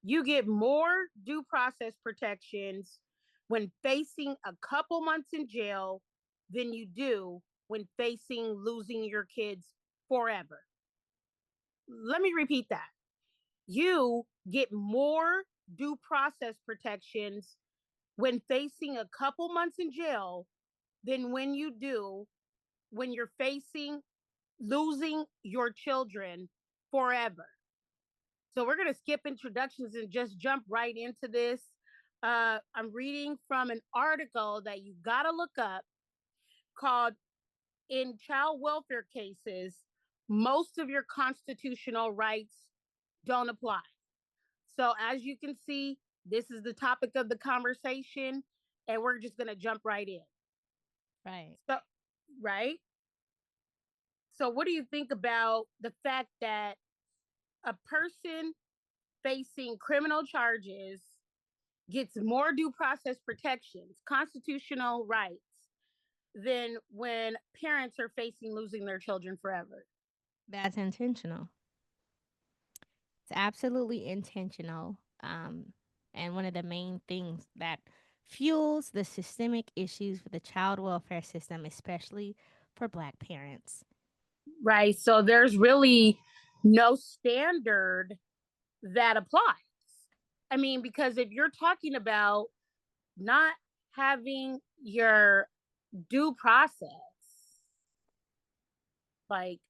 You get more due process protections when facing a couple months in jail than you do when facing losing your kids forever. Let me repeat that. You get more due process protections when facing a couple months in jail than when you do when you're facing losing your children forever. So we're going to skip introductions and just jump right into this. I'm reading from an article that you got to look up called In Child Welfare Cases, Most of Your Constitutional Rights Don't Apply. So, as you can see, this is the topic of the conversation, and we're just going to jump right in. Right. So, right? So, what do you think about the fact that a person facing criminal charges gets more due process protections, constitutional rights, than when parents are facing losing their children forever? That's intentional. It's absolutely intentional. And one of the main things that fuels the systemic issues with the child welfare system, especially for Black parents. Right. So, there's really no standard that applies. I mean, because if you're talking about not having your due process, like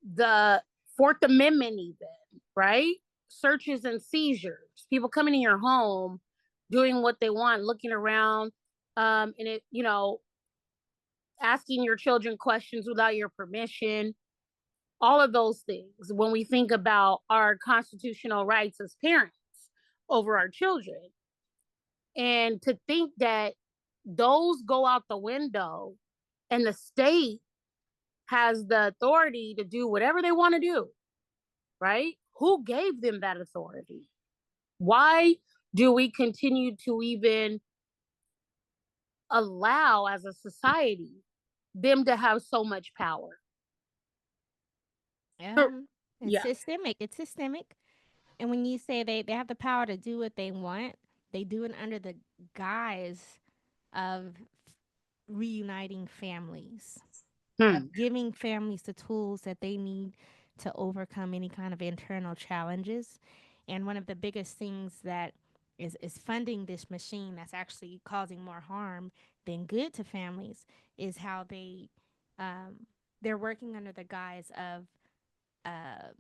the Fourth Amendment, even, right? Searches and seizures, people coming in your home, doing what they want, looking around, and asking your children questions without your permission, all of those things. When we think about our constitutional rights as parents over our children, and to think that those go out the window and the state has the authority to do whatever they want to do, right? Who gave them that authority? Why do we continue to even allow, as a society, them to have so much power? It's Yeah, systemic. It's systemic. And when you say they have the power to do what they want, they do it under the guise of reuniting families, hmm. of giving families the tools that they need to overcome any kind of internal challenges. And one of the biggest things that is funding this machine that's actually causing more harm than good to families is how um, they're working under the guise of uh,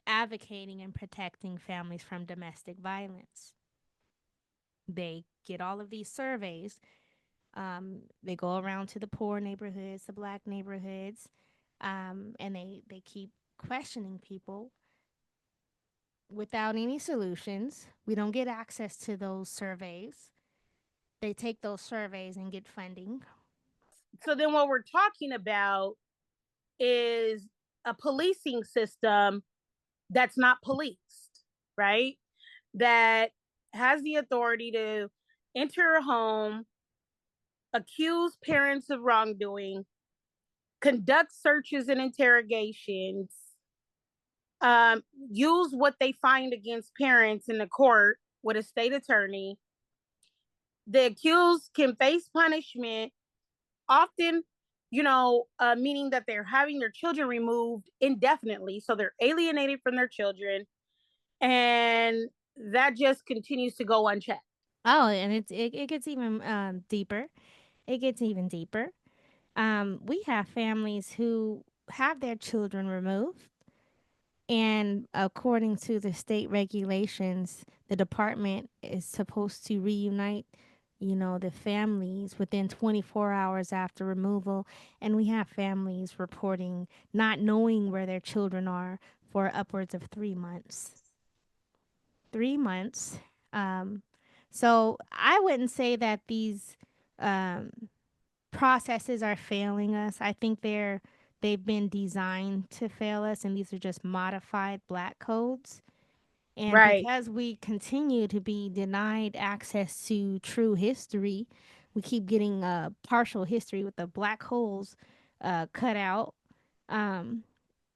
advocating and protecting families from domestic violence. They get all of these surveys. They go around to the poor neighborhoods, the Black neighborhoods, and they keep questioning people without any solutions. We don't get access to those surveys. They take those surveys and get funding. So then what we're talking about is a policing system that's not policed, right? That has the authority to enter a home, accuse parents of wrongdoing, conduct searches and interrogations, use what they find against parents in the court with a state attorney. The accused can face punishment, often, meaning that they're having their children removed indefinitely. So they're alienated from their children. And that just continues to go unchecked. Oh, and it gets even deeper. It gets even deeper. We have families who have their children removed. And according to the state regulations, the department is supposed to reunite, the families within 24 hours after removal. And we have families reporting not knowing where their children are for upwards of 3 months. 3 months. Um, so I wouldn't say that these um, processes are failing us. I think they've been designed to fail us, and these are just modified black codes. And Right. because we continue to be denied access to true history, we keep getting partial history with the black holes cut out. Um,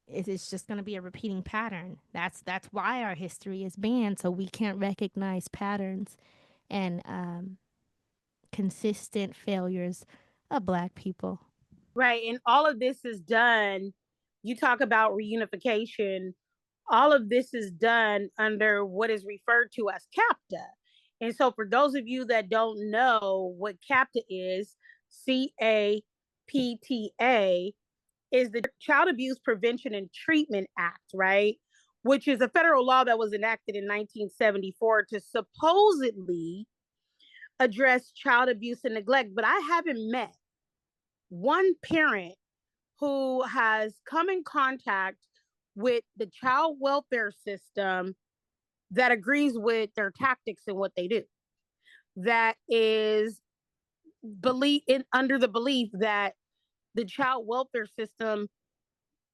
it's just going to be a repeating pattern. That's why our history is banned, so we can't recognize patterns and consistent failures of Black people. Right. And all of this is done. You talk about reunification. All of this is done under what is referred to as CAPTA. And so, for those of you that don't know what CAPTA is, CAPTA is the Child Abuse Prevention and Treatment Act, right? Which is a federal law that was enacted in 1974 to supposedly address child abuse and neglect. But I haven't met one parent who has come in contact with the child welfare system that agrees with their tactics and what they do. That is believe in under the belief that the child welfare system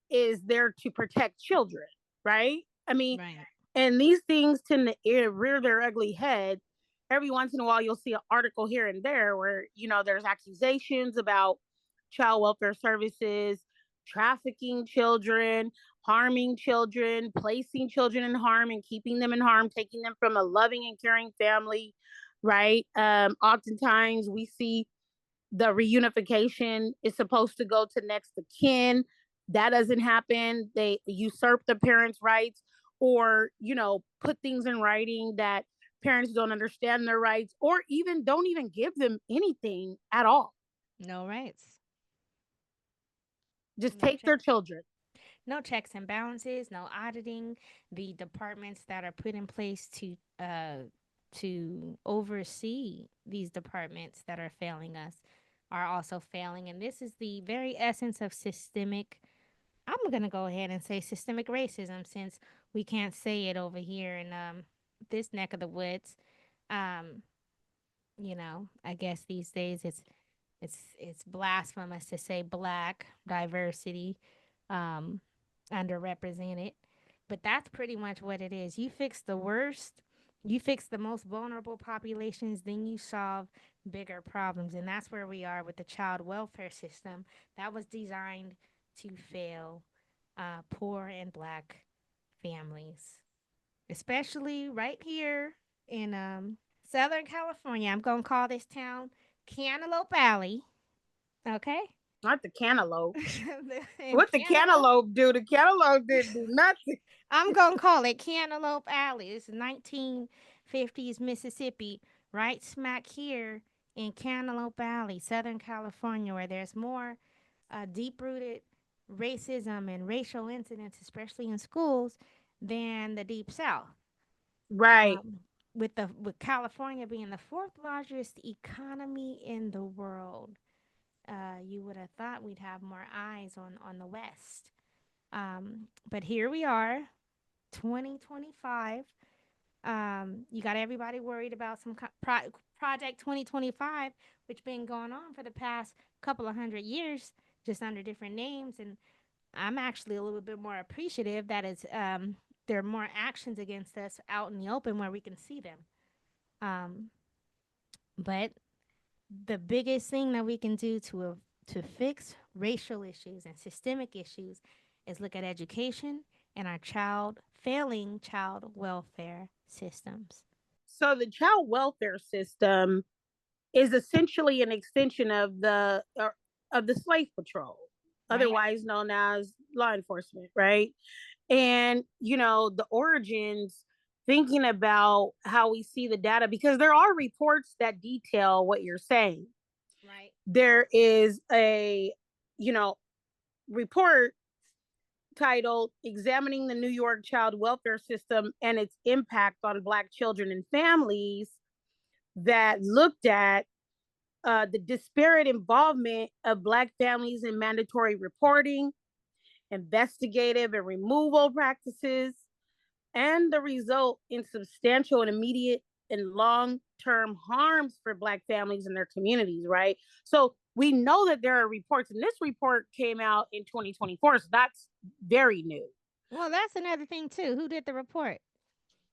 is there to protect children, right? I mean, Right. and these things tend to rear their ugly head. Every once in a while, you'll see an article here and there where, there's accusations about child welfare services, trafficking children, harming children, placing children in harm and keeping them in harm, taking them from a loving and caring family, right? Oftentimes, we see the reunification is supposed to go to next of kin. That doesn't happen. They usurp the parents' rights or, put things in writing that parents don't understand their rights or even don't even give them anything at all. No rights. Just No take check. their children. No checks and balances. No auditing. The departments that are put in place to oversee these departments that are failing us are also failing, and this is the very essence of systemic. I'm gonna go ahead and say systemic racism, since we can't say it over here in this neck of the woods. Um, I guess these days it's blasphemous to say Black diversity, um, underrepresented, but that's pretty much what it is. You fix the worst, you fix the most vulnerable populations, then you solve bigger problems, and that's where we are with the child welfare system that was designed to fail poor and Black families, especially right here in Southern California. I'm gonna call this town Cantaloupe Alley. Okay. Not the cantaloupe. In What the Cantaloupe, cantaloupe do? The cantaloupe didn't do nothing. I'm gonna call it Cantaloupe Alley. It's 1950s Mississippi, right smack here in Cantaloupe Alley, Southern California, where there's more deep-rooted racism and racial incidents, especially in schools, than the Deep South. Right. Um, with California being the fourth largest economy in the world, you would have thought we'd have more eyes on the West. But here we are, 2025. You got everybody worried about some Project 2025, which been going on for the past couple of hundred years, just under different names. And I'm actually a little bit more appreciative that there are more actions against us out in the open where we can see them. Um, but the biggest thing that we can do to fix racial issues and systemic issues is look at education and our failing child welfare systems. So the child welfare system is essentially an extension of the slave patrol, Right. otherwise known as law enforcement, right? And the origins, thinking about how we see the data, because there are reports that detail what you're saying. Right. There is a you know report titled Examining the New York Child Welfare System and Its Impact on Black Children and Families, that looked at the disparate involvement of Black families in mandatory reporting, investigative and removal practices, and the result in substantial and immediate and long term harms for Black families and their communities, right? So we know that there are reports, and this report came out in 2024, so that's very new. Well, that's another thing too. Who did the report?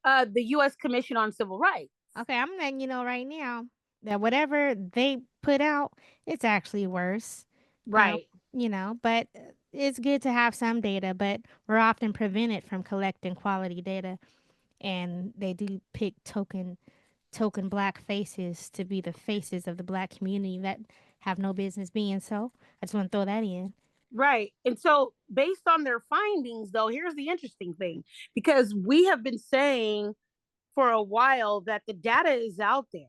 The U.S. Commission on Civil Rights. Okay, I'm letting you know right now that whatever they put out, it's actually worse. Um, Right. but it's good to have some data, but we're often prevented from collecting quality data, and they do pick token black faces to be the faces of the black community that have no business being so. I just want to throw that in. Right. And so, based on their findings, though, here's the interesting thing, because we have been saying for a while that the data is out there.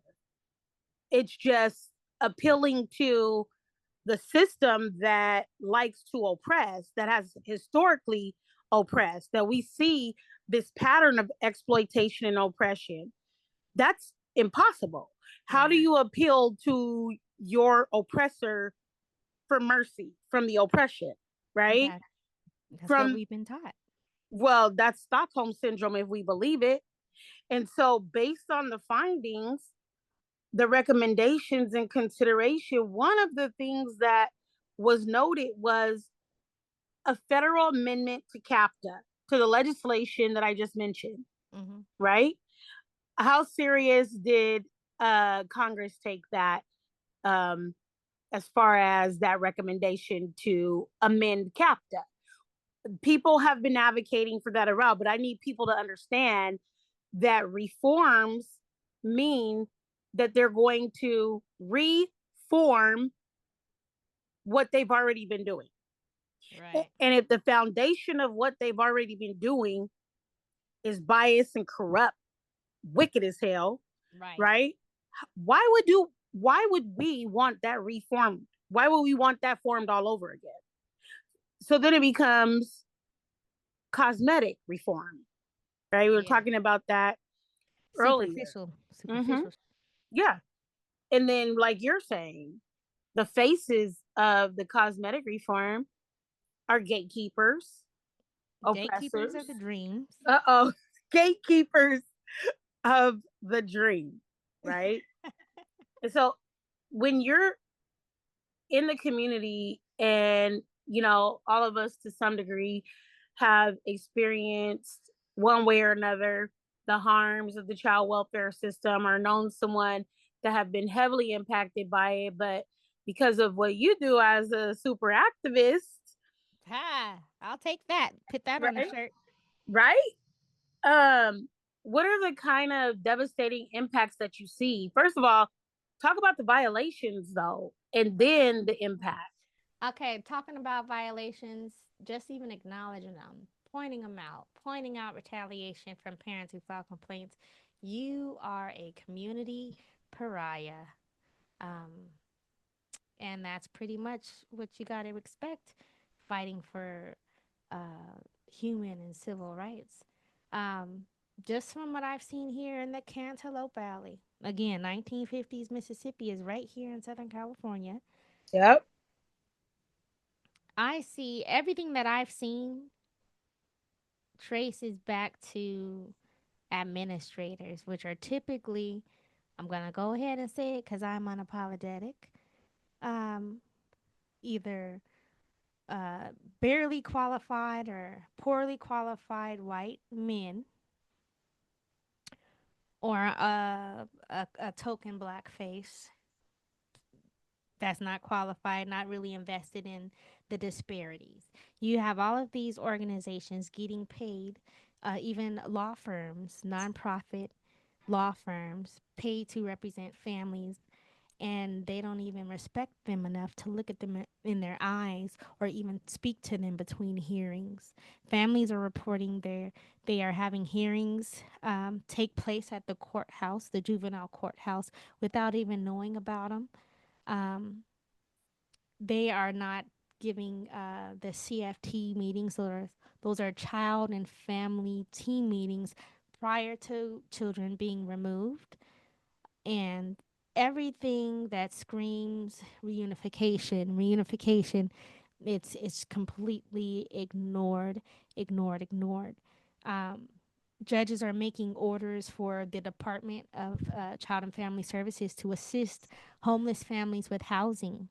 It's just appealing to the system that likes to oppress, that has historically oppressed, that we see this pattern of exploitation and oppression. That's impossible. How do Yeah, you appeal to your oppressor for mercy from the oppression, right? that that's what From, we've been taught. well, that's Stockholm syndrome if we believe it. And so, based on the findings, the recommendations and consideration, one of the things that was noted was a federal amendment to CAPTA, to the legislation that I just mentioned, Hmm. right? How serious did Congress take that, um, as far as that recommendation to amend CAPTA? People have been advocating for that around, but I need people to understand that reforms mean that they're going to reform what they've already been doing. Right, And if the foundation of what they've already been doing is biased and corrupt, wicked as hell, right. right? Why would we want that reformed? Why would we want that formed all over again? So then it becomes cosmetic reform, right? We were Yeah, talking about that earlier. superficial, Mm-hmm. superficial. Yeah. And then, like you're saying, the faces of the cosmetic reform are gatekeepers, Gatekeepers oppressors. of the dreams. Uh-oh. Gatekeepers of the dream, right? And so when you're in the community, and all of us to some degree have experienced one way or another the harms of the child welfare system, or known someone that have been heavily impacted by it, but because of what you do as a super activist, Ha! I'll take that. Put that on a right? shirt. Right? um what are the kind of devastating impacts that you see? First of all, talk about the violations though, and then the impact. Okay, talking about violations, just even acknowledging them, pointing them out, pointing out retaliation from parents who file complaints. You are a community pariah. Um, and that's pretty much what you got to expect fighting for human and civil rights. Um, just from what I've seen here in the Cantaloupe Valley. Again, 1950s Mississippi is right here in Southern California. Yep. I see everything that I've seen traces back to administrators, which are typically, I'm going to go ahead and say it because I'm unapologetic, um, either uh, barely qualified or poorly qualified white men, or a token black face that's not qualified, not really invested in the disparities. You have all of these organizations getting paid, even law firms, nonprofit law firms, paid to represent families, and they don't even respect them enough to look at them in their eyes or even speak to them between hearings. Families are reporting they are having hearings take place at the courthouse, the juvenile courthouse, without even knowing about them. Um, they are not giving the CFT meetings, or those are child and family team meetings prior to children being removed, and everything that screams reunification, it's completely ignored. Um, Judges are making orders for the Department of Child and Family Services to assist homeless families with housing.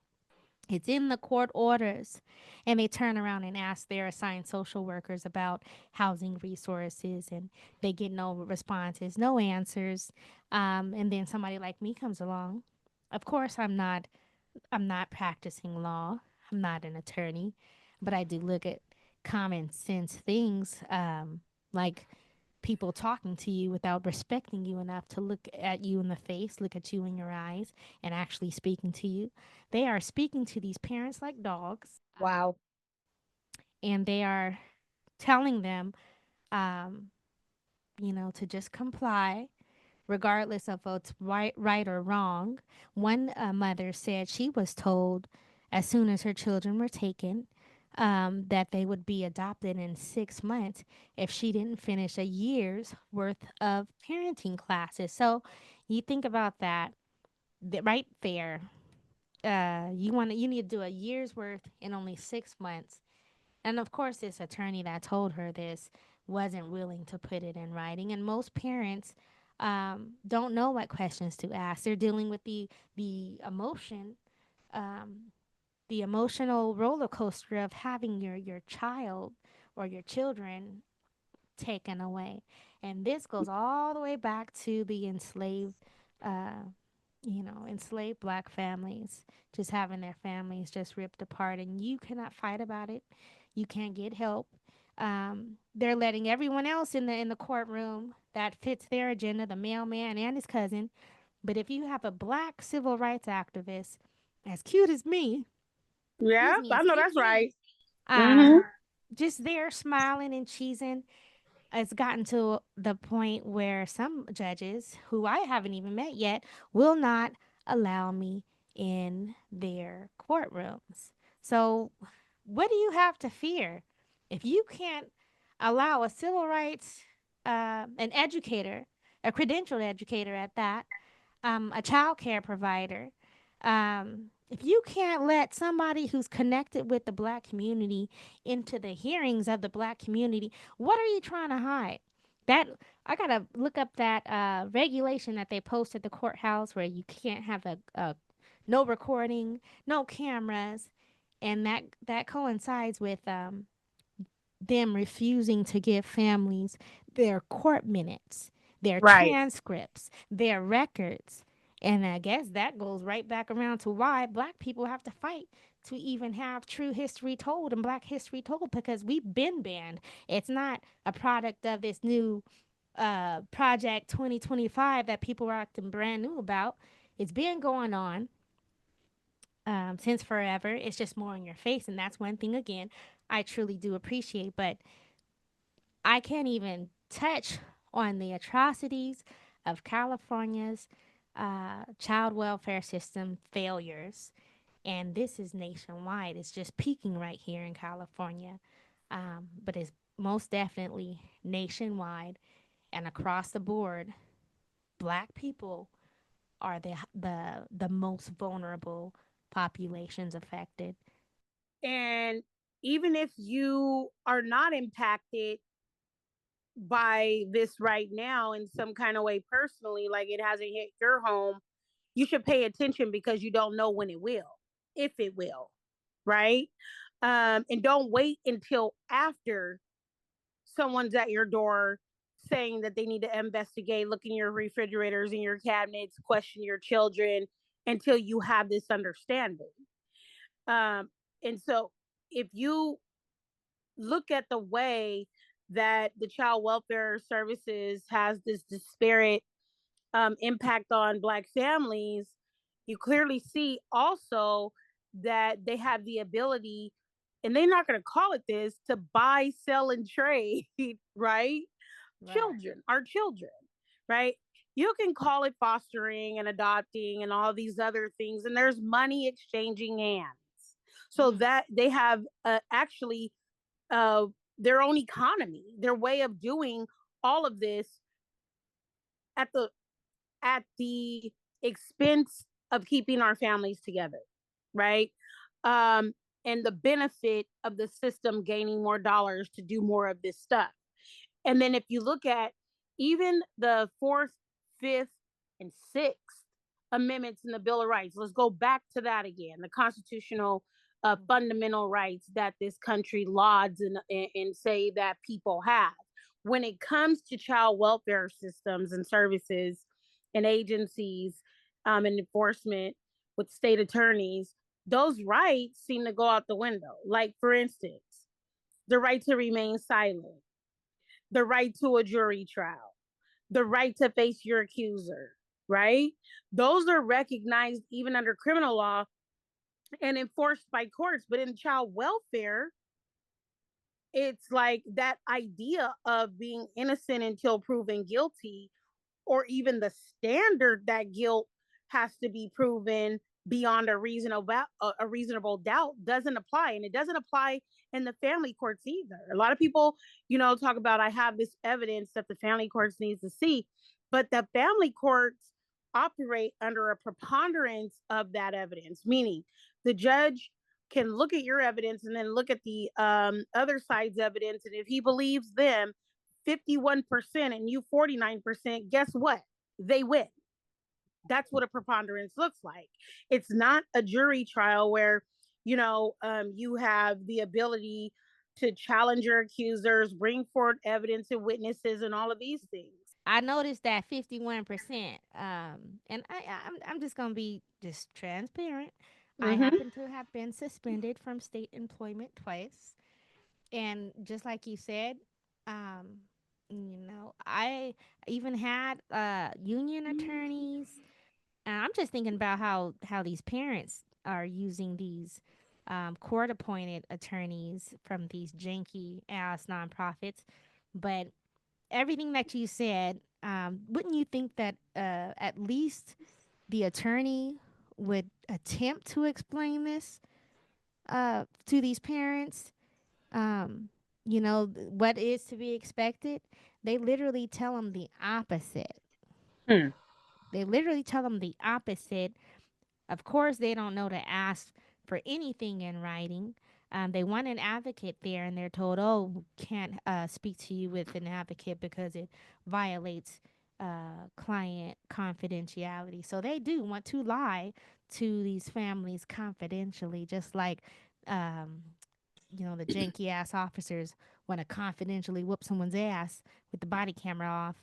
It's in the court orders. And they turn around and ask their assigned social workers about housing resources, and they get no responses, no answers. And then somebody like me comes along. Of course, I'm not practicing law. I'm not an attorney. but I do look at common sense things, like people talking to you without respecting you enough to look at you in the face, look at you in your eyes, and actually speaking to you. They are speaking to these parents like dogs, Wow. and they are telling them, to just comply regardless of what's right or wrong. One mother said she was told as soon as her children were taken that they would be adopted in 6 months if she didn't finish a year's worth of parenting classes. So you think about that, right there. You need to do a year's worth in only 6 months, and of course, this attorney that told her this wasn't willing to put it in writing. And most parents don't know what questions to ask. They're dealing with the emotion, um, the emotional roller coaster of having your child or your children taken away. And this goes all the way back to the uh, enslaved black families just having their families just ripped apart, and you cannot fight about it. You can't get help. They're letting everyone else in the courtroom that fits their agenda, the mailman and his cousin. But if you have a black civil rights activist, as cute as me, Yeah, excuse me, I as know cute that's as me, right. Hmm. um, just there smiling and cheesing, it's gotten to the point where some judges, who I haven't even met yet, will not allow me in their courtrooms. So, what do you have to fear? If you can't allow a civil rights, an educator, a credentialed educator at that, a child care provider, if you can't let somebody who's connected with the black community into the hearings of the black community, what are you trying to hide? That I gotta look up that regulation that they post at the courthouse where you can't have a no recording, no cameras, and that coincides with them refusing to give families their court minutes, their Right. transcripts, their records. And I guess that goes right back around to why black people have to fight to even have true history told and black history told, because we've been banned. It's not a product of this new Project 2025 that people are acting brand new about. It's been going on since forever. It's just more in your face. And that's one thing, again, I truly do appreciate. But I can't even touch on the atrocities of California's child welfare system failures. And this is nationwide. It's just peaking right here in California. But it's most definitely nationwide and across the board. Black people are the most vulnerable populations affected. And even if you are not impacted by this right now in some kind of way personally, like it hasn't hit your home, you should pay attention because you don't know when it will, if it will, right? And don't wait until after someone's at your door saying that they need to investigate, look in your refrigerators and your cabinets, question your children until you have this understanding. Um, and so if you look at the way that the child welfare services has this disparate impact on black families, you clearly see also that they have the ability, and they're not going to call it this, to buy, sell, and trade, right? Right. Our children, right? You can call it fostering and adopting and all these other things, and there's money exchanging hands. So Mm, that they have actually uh, their own economy, their way of doing all of this at the expense of keeping our families together, right? Um, and the benefit of the system gaining more dollars to do more of this stuff. And then if you look at even the fourth, fifth, and sixth amendments in the Bill of Rights, let's go back to that again. The constitutional fundamental rights that this country lauds and say that people have. When it comes to child welfare systems and services and agencies and enforcement with state attorneys, those rights seem to go out the window. Like, for instance, the right to remain silent, the right to a jury trial, the right to face your accuser, right? Those are recognized even under criminal law and enforced by courts. But in child welfare, it's like that idea of being innocent until proven guilty, or even the standard that guilt has to be proven beyond a reasonable doubt doesn't apply, and it doesn't apply in the family courts either. A lot of people, talk about, I have this evidence that the family courts needs to see, but the family courts operate under a preponderance of that evidence, meaning the judge can look at your evidence and then look at the other side's evidence, and if he believes them 51% and you 49%, guess what? They win. That's what a preponderance looks like. It's not a jury trial where, you have the ability to challenge your accusers, bring forward evidence and witnesses, and all of these things. I noticed that 51%. And I'm just gonna be just transparent. I Mm-hmm. happen to have been suspended from state employment twice, and just like you said, um, I even had union attorneys. And I'm just thinking about how these parents are using these court appointed attorneys from these janky ass nonprofits. But everything that you said, wouldn't you think that at least the attorney would attempt to explain this to these parents? What is to be expected? They literally tell them the opposite. Hmm. They literally tell them the opposite. Of course, they don't know to ask for anything in writing. They want an advocate there, and they're told, "Oh, can't speak to you with an advocate because it violates client confidentiality." So they do want to lie to these families confidentially, just like um, the janky ass officers want to confidentially whoop someone's ass with the body camera off.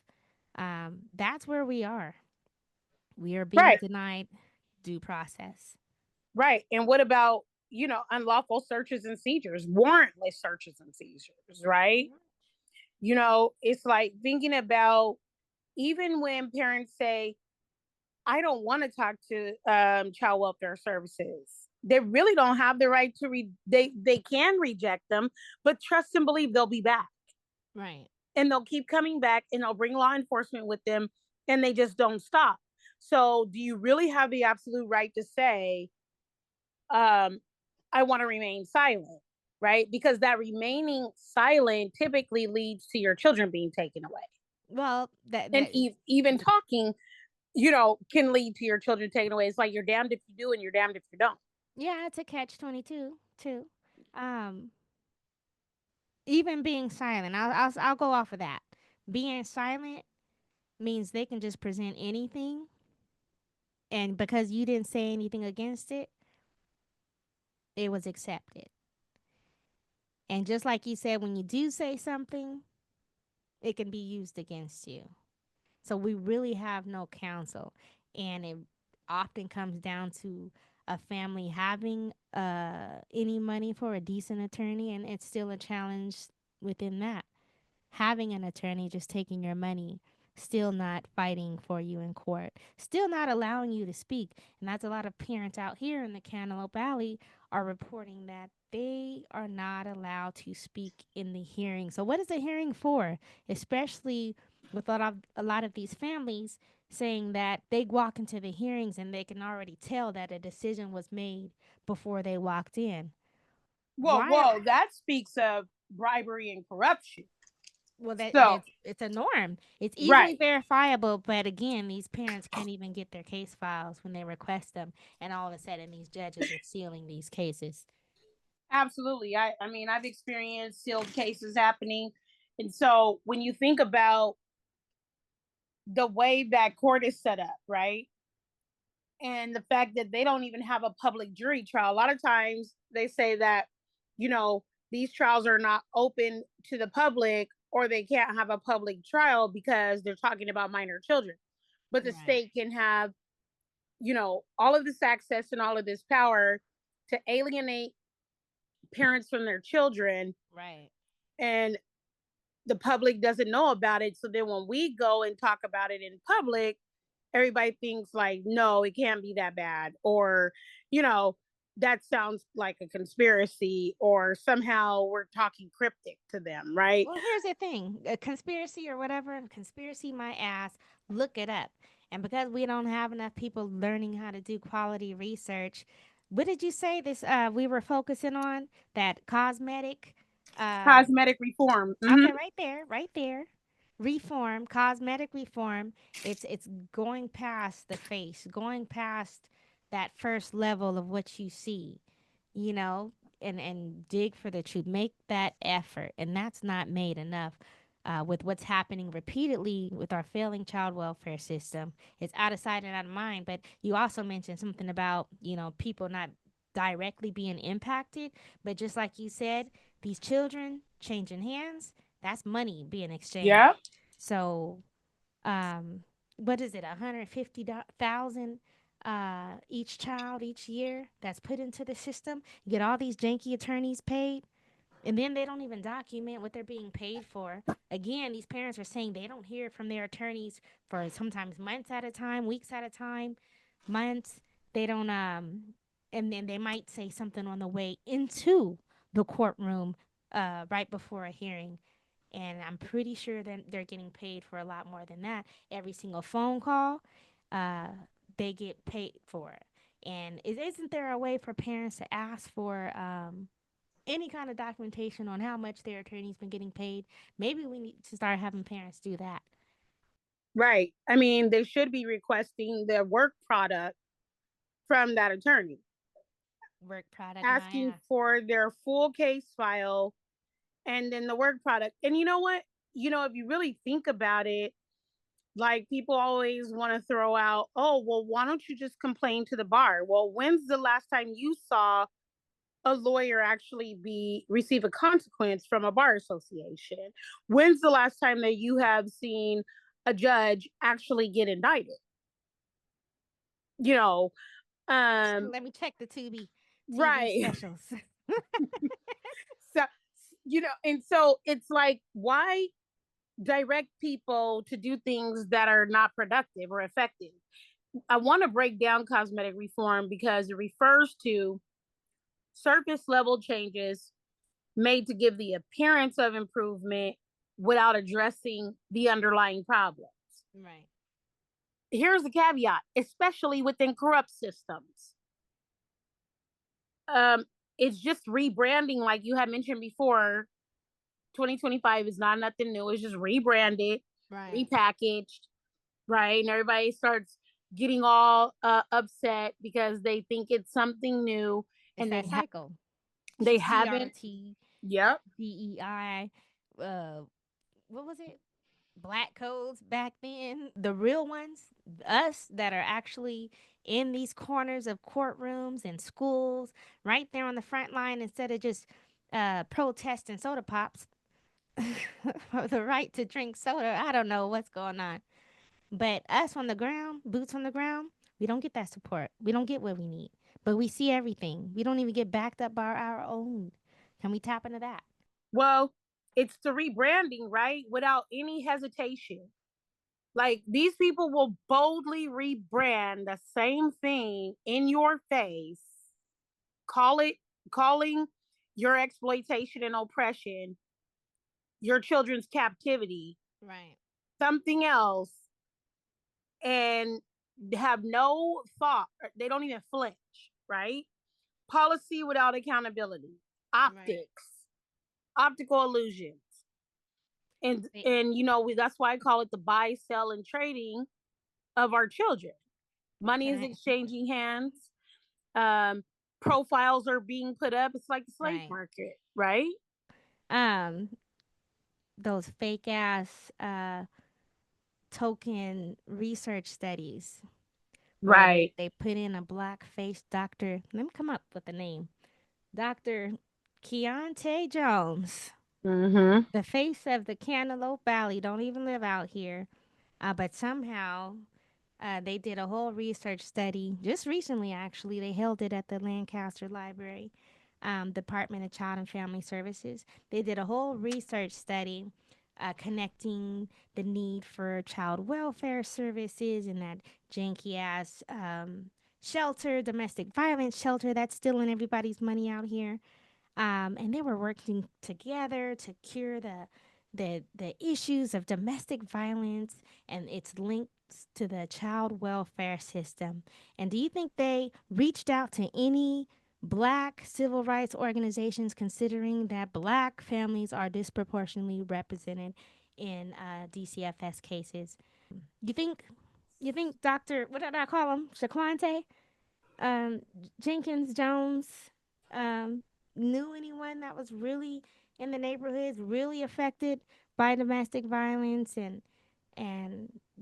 That's where we are. We are being Right, denied due process. right. And what about, unlawful searches and seizures, warrantless searches and seizures, right? It's like thinking about, even when parents say, I don't want to talk to child welfare services. They really don't have the right to they can reject them, but trust and believe they'll be back. Right. And they'll keep coming back, and they'll bring law enforcement with them, and they just don't stop. So do you really have the absolute right to say, um, I want to remain silent? Right? Because that remaining silent typically leads to your children being taken away. Well, that And that even talking, can lead to your children taken away. It's like you're damned if you do and you're damned if you don't. yeah, it's a catch 22 too. Um, Even being silent, I'll go off of that. Being silent means they can just present anything, and because you didn't say anything against it, it was accepted. And just like you said, when you do say something, it can be used against you. So we really have no counsel. And it often comes down to a family having any money for a decent attorney, and it's still a challenge within that. Having an attorney just taking your money, still not fighting for you in court, still not allowing you to speak. And that's a lot of parents out here in the Cantaloupe Valley are reporting that they are not allowed to speak in the hearing. So, what is a hearing for? Especially with a lot of these families saying that they walk into the hearings and they can already tell that a decision was made before they walked in. Well, Why are, whoa, that speaks of bribery and corruption. well, that and So, it's a norm. It's easily right, verifiable, but again, these parents can't even get their case files when they request them, and all of a sudden, these judges are sealing these cases. absolutely. I mean, I've experienced sealed cases happening. And so when you think about the way that court is set up, right? And the fact that they don't even have a public jury trial. A lot of times they say that, you know, these trials are not open to the public, or they can't have a public trial because they're talking about minor children. But the Right. state can have, all of this access and all of this power. to alienate parents from their children, Right. and the public doesn't know about it. So then when we go and talk about it in public, everybody thinks like, no, it can't be that bad. Or, you know, that sounds like a conspiracy, or somehow we're talking cryptic to them, right? Well, here's the thing, a conspiracy or whatever, conspiracy my ass, look it up. And because we don't have enough people learning how to do quality research, what did you say this we were focusing on? That cosmetic uh Cosmetic reform. okay, right there, right there. Reform, cosmetic reform, it's going past the face, going past that first level of what you see, you know, and dig for the truth. Make that effort, and that's not made enough. With what's happening repeatedly with our failing child welfare system, it's out of sight and out of mind. But you also mentioned something about people not directly being impacted, but just like you said, these children changing hands, that's money being exchanged. Yep. So, um, what is it, 150,000 each child each year that's put into the system? Get all these janky attorneys paid, and then they don't even document what they're being paid for. Again, these parents are saying they don't hear from their attorneys for sometimes months at a time, weeks at a time, months. They don't and then they might say something on the way into the courtroom right before a hearing. And I'm pretty sure that they're getting paid for a lot more than that. Every single phone call, uh, they get paid for it. And isn't there a way for parents to ask for any kind of documentation on how much their attorney's been getting paid? Maybe we need to start having parents do that. Right. I mean, they should be requesting their work product from that attorney, Work product, my asking ass. for their full case file and then the work product. And you know what? If you really think about it, like people always want to throw out, oh, well, why don't you just complain to the bar? Well, when's the last time you saw a lawyer actually be receive a consequence from a bar association? When's the last time that you have seen a judge actually get indicted? You know, um, Let me check the Tubi TV right. specials. So, and so it's like, why direct people to do things that are not productive or effective? I want to break down cosmetic reform because it refers to surface level changes made to give the appearance of improvement without addressing the underlying problem. Right. Here's the caveat, especially within corrupt systems. Um, it's just rebranding, like you had mentioned before. 2025 is not nothing new. It's just rebranded, Right. repackaged, right? And everybody starts getting all upset because they think it's something new, It's and that cycle. they haven't. CRT, Yep. DEI, uh, what was it? Black codes back then, the real ones, us that are actually in these corners of courtrooms and schools, right there on the front line, instead of just protesting soda pops for the right to drink soda. I don't know what's going on. But us on the ground, boots on the ground, we don't get that support. We don't get what we need. But we see everything. We don't even get backed up by our own. Can we tap into that? Well, it's the rebranding, right? Without any hesitation. Like these people will boldly rebrand the same thing in your face, call it calling your exploitation and oppression, your children's captivity, Right. something else, and have no thought. They don't even flinch, right? Policy without accountability, Right. optics, optical illusions. And They, and that's why I call it the buy, sell, and trading of our children. Money is okay. exchanging hands. Um, Profiles are being put up. It's like the slave Right. market, right? Um, those fake ass token research studies where they, Right. they put in a black face doctor. Let me come up with the name. Dr. Keontae Jones, Mm-hmm. the face of the Cantaloupe Valley, don't even live out here. But somehow They did a whole research study just recently, actually. They held it at the Lancaster Library, Department of Child and Family Services. They did a whole research study connecting the need for child welfare services and that janky ass shelter, domestic violence shelter that's stealing everybody's money out here, and they were working together to cure the issues of domestic violence and its links to the child welfare system. And do you think they reached out to any black civil rights organizations, considering that black families are disproportionately represented in DCFS cases? You think Dr. What did I call him? Shaquante? um, Jenkins Jones um, knew anyone that was really in the neighborhoods, really affected by domestic violence and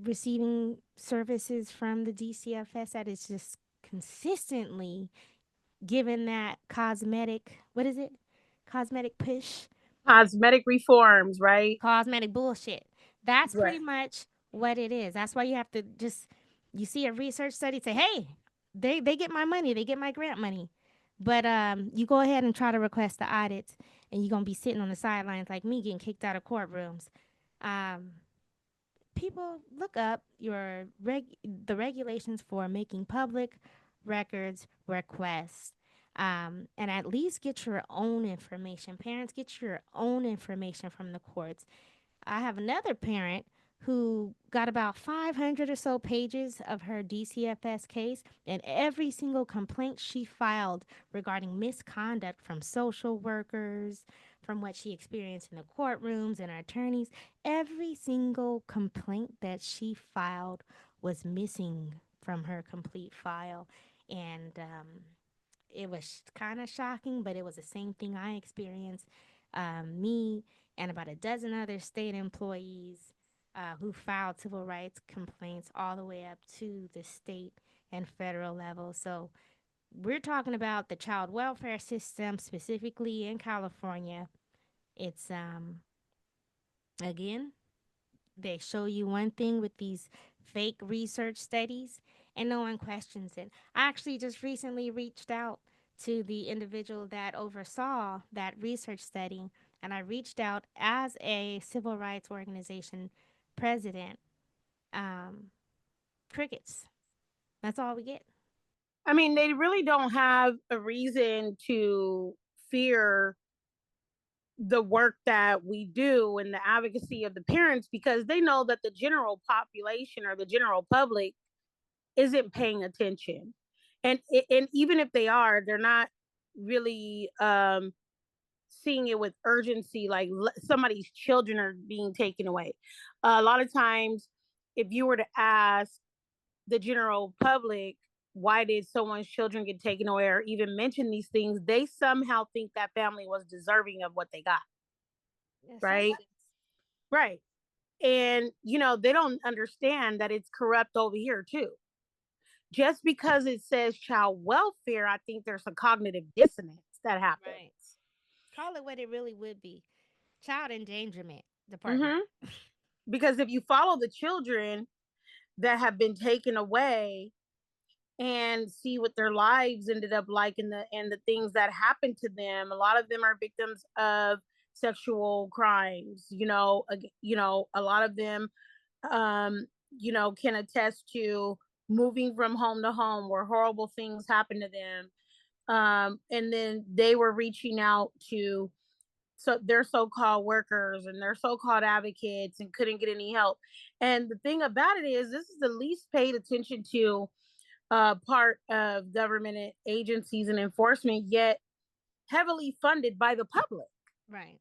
receiving services from the DCFS that is just consistently given that cosmetic, what is it? Cosmetic push, Cosmetic reforms, right? cosmetic bullshit. That's Right. pretty much what it is. That's why you have to just, you see a research study say, hey, they get my money, they get my grant money. But you go ahead and try to request the audits, and you're gonna be sitting on the sidelines like me, getting kicked out of courtrooms. Um, People look up the regulations for making public records requests, and at least get your own information. Parents, get your own information from the courts. I have another parent who got about 500 or so pages of her DCFS case, and every single complaint she filed regarding misconduct from social workers, from what she experienced in the courtrooms and her attorneys, every single complaint that she filed was missing from her complete file. And it was kind of shocking, but it was the same thing I experienced. Me and about a dozen other state employees who filed civil rights complaints all the way up to the state and federal level. So we're talking about the child welfare system specifically in California. It's again, they show you one thing with these fake research studies and no one questions it. I actually just recently reached out to the individual that oversaw that research study, and I reached out as a civil rights organization president. Um, Crickets. That's all we get. I mean, they really don't have a reason to fear the work that we do and the advocacy of the parents because they know that the general population or the general public isn't paying attention. And even if they are, they're not really seeing it with urgency like somebody's children are being taken away. A lot of times if you were to ask the general public why did someone's children get taken away or even mention these things, they somehow think that family was deserving of what they got, right? Assumptions. Right. And they don't understand that it's corrupt over here too. Just because it says child welfare, I think there's a cognitive dissonance that happens. Right. Call it what it really would be. Child endangerment department. Hmm. Because if you follow the children that have been taken away and see what their lives ended up like and the things that happened to them, a lot of them are victims of sexual crimes. A lot of them um, can attest to moving from home to home where horrible things happen to them. And then they were reaching out to their so-called workers and their so-called advocates and couldn't get any help. And the thing about it is this is the least paid attention to part of government agencies and enforcement, yet heavily funded by the public. Right.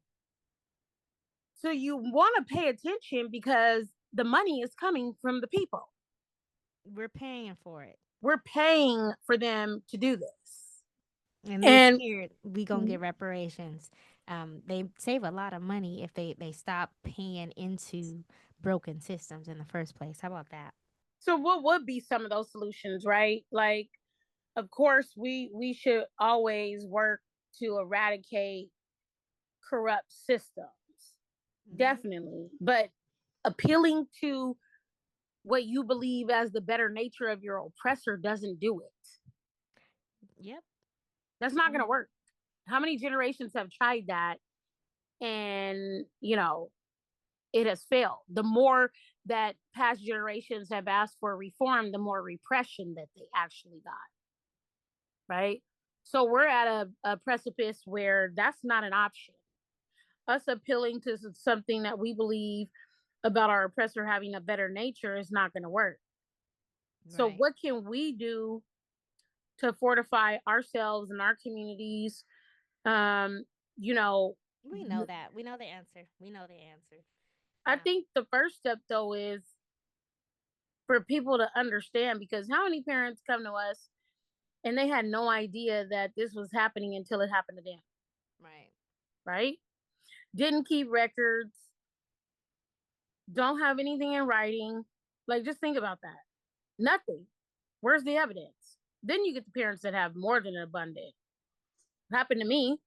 So you want to pay attention because the money is coming from the people. We're paying for it. We're paying for them to do this. And they And scared we gonna get reparations. They save a lot of money if they stop paying into broken systems in the first place. How about that? so what would be some of those solutions, right? Like, of course, we should always work to eradicate corrupt systems. Hmm. Definitely. But appealing to what you believe as the better nature of your oppressor doesn't do it. Yep. That's not going to Um, work. How many generations have tried that and, it has failed? The more that past generations have asked for reform, the more repression that they actually got, right? So we're at a precipice where that's not an option. Us appealing to something that we believe about our oppressor having a better nature is not going to work. So, right. what can we do to fortify ourselves and our communities? Um, you know, We know that. We know the answer. We know the answer. I Um, think the first step, though, is for people to understand, because how many parents come to us and they had no idea that this was happening until it happened to them, right. right? Didn't keep records, don't have anything in writing. Like, just think about that. Nothing. Where's the evidence? Then you get the parents that have more than abundant. Happened to me, And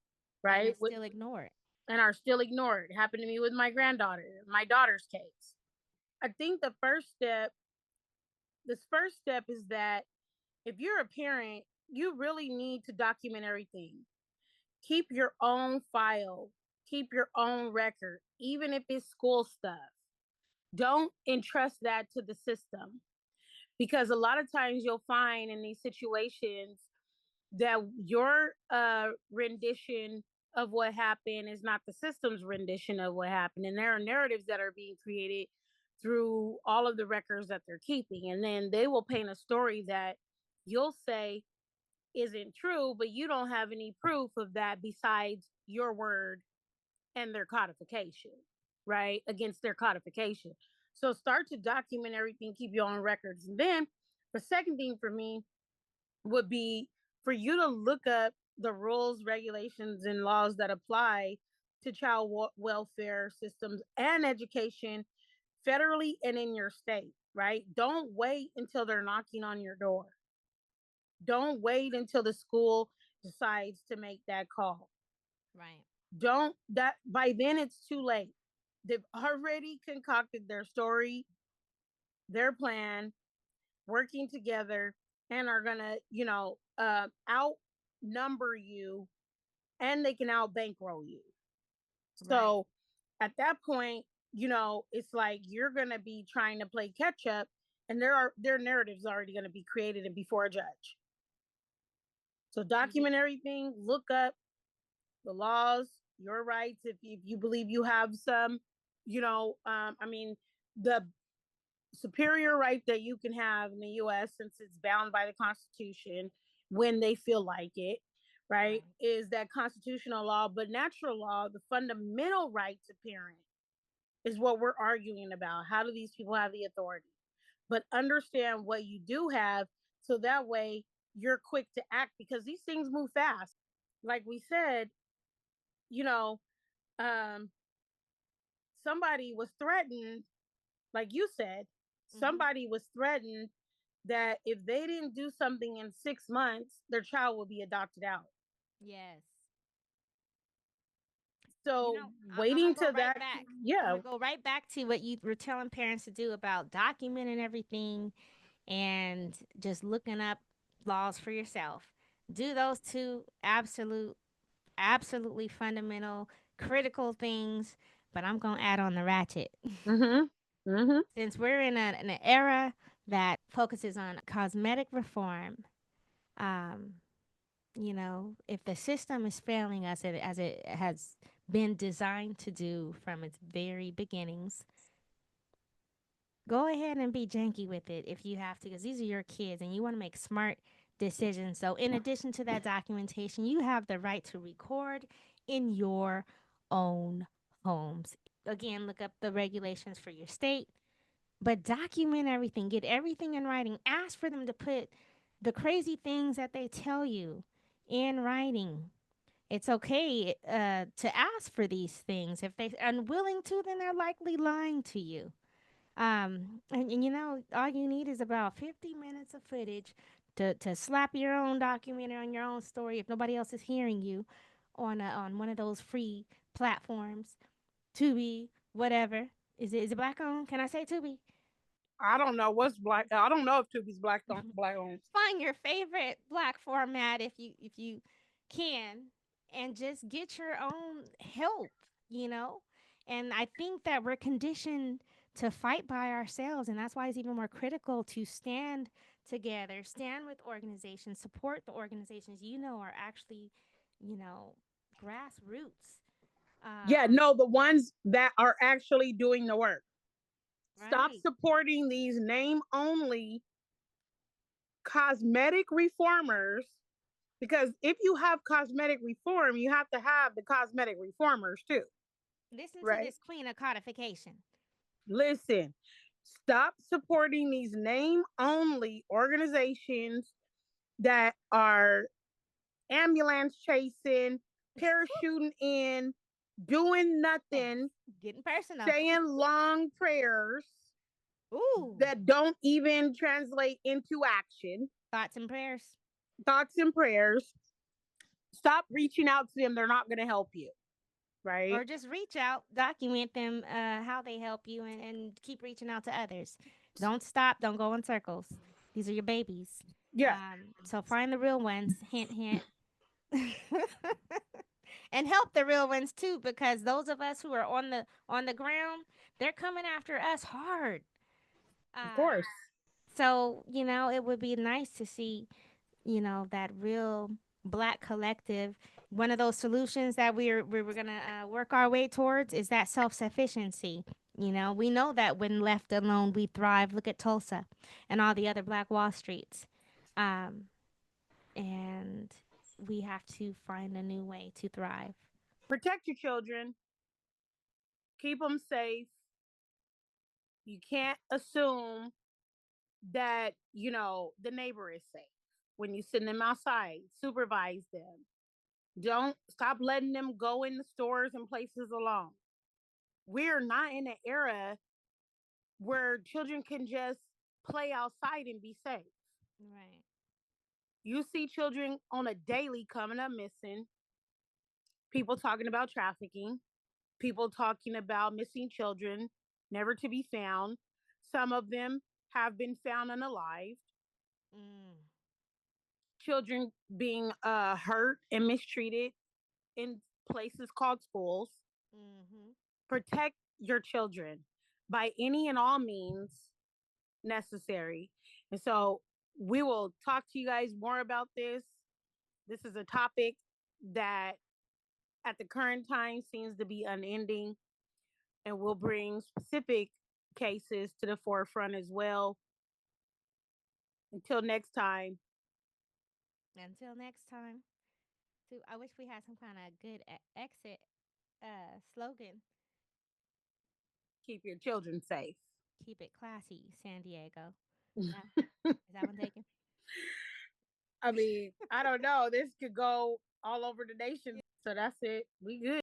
right? it's still ignored. And are still ignored. Happened to me with my granddaughter, my daughter's case. I think this first step is that if you're a parent, you really need to document everything. Keep your own file, keep your own record, even if it's school stuff. Don't entrust that to the system, because a lot of times you'll find in these situations that your rendition of what happened is not the system's rendition of what happened, and there are narratives that are being created through all of the records that they're keeping, and then they will paint a story that you'll say isn't true, but you don't have any proof of that besides your word and their codification, right? Against their codification. So start to document everything, keep your own records. And then the second thing for me would be for you to look up the rules, regulations, and laws that apply to child welfare systems and education federally and in your state, right? Don't wait until they're knocking on your door. Don't wait until the school decides to make that call. Right. Don't that by then it's too late. They've already concocted their story, their plan, working together, and are gonna, outnumber you, and they can out bankroll you. Right. So at that point, it's like you're gonna be trying to play catch up, and their narratives already gonna be created and before a judge. So Yeah. document everything, look up the laws, your rights, if you believe you have some, I mean, the superior right that you can have in the US, since it's bound by the Constitution when they feel like it, right, Right. is that constitutional law. But natural law, the fundamental right to parent, is what we're arguing about. How do these people have the authority? But understand what you do have, so that way you're quick to act, because these things move fast. Like we said, you know, um, somebody was threatened, like you said, Mm-hmm. somebody was threatened that if they didn't do something in 6 months, their child will be adopted out. Yes. You So know, I'm waiting gonna go to right that, back. I'm yeah. gonna go right back to what you were telling parents to do about documenting everything and just looking up laws for yourself. Do those two absolutely fundamental, critical things. But I'm gonna add on the ratchet. Mhm. Mhm. Since we're in an era that focuses on cosmetic reform, um, if the system is failing us as it has been designed to do from its very beginnings, go ahead and be janky with it if you have to, because these are your kids and you want to make smart decisions. So, in addition to that documentation, you have the right to record in your own homes. Again, look up the regulations for your state, but document everything, get everything in writing. Ask for them to put the crazy things that they tell you in writing. It's okay to ask for these things. If they're unwilling to, then they're likely lying to you. And all you need is about 50 minutes of footage to slap your own documentary on your own story if nobody else is hearing you on one of those free platforms. Tubi, whatever. Is it black owned? Can I say Tubi? I don't know what's black. I don't know if Tubi's black owned. Find your favorite black format if you can, and just get your own help, you know. And I think that we're conditioned to fight by ourselves, and that's why it's even more critical to stand together, stand with organizations, support the organizations you know are actually, you know, grassroots. Yeah, um no, the ones that are actually doing the work. Stop right. supporting these name only cosmetic reformers, because if you have cosmetic reform, you have to have the cosmetic reformers too, Listen to right? this queen of codification. Listen, stop supporting these name only organizations that are ambulance chasing, parachuting in, doing Yes, nothing, getting personal. saying long prayers Ooh, that don't even translate into action, thoughts and prayers. thoughts and prayers. Stop reaching out to them. They're not going to help you, right? Or just reach out, document them, how they help you, and keep reaching out to others. Don't stop. Don't go in circles. These are your babies. Yeah, So find the real ones. Hint, hint. And help the real ones too, because those of us who are on the ground, they're coming after us hard. of Uh, course. so you know, it would be nice to see, you know, that real black collective. One of those solutions that we're gonna work our way towards is that self-sufficiency. You know, we know that when left alone we thrive. Look at Tulsa and all the other black wall streets. um, and we have to find a new way to thrive. Protect your children, keep them safe. You can't assume that, the neighbor is safe. When you send them outside, supervise them. Don't stop letting them go in the stores and places alone. We're not in an era where children can just play outside and be safe. Right. You see children on a daily coming up missing, people talking about trafficking, people talking about missing children, never to be found. Some of them have been found unalive, Mm. children being hurt and mistreated in places called schools. Mm-hmm. Protect your children by any and all means necessary. And so we will talk to you guys more about this. This is a topic that at the current time seems to be unending, and we'll bring specific cases to the forefront as well. Until next time, Until next time. So I wish we had some kind of good exit slogan. keep your children safe. Keep it classy, San Diego. No, is that one taken? I mean, I don't know. This could go all over the nation. So that's it. We good.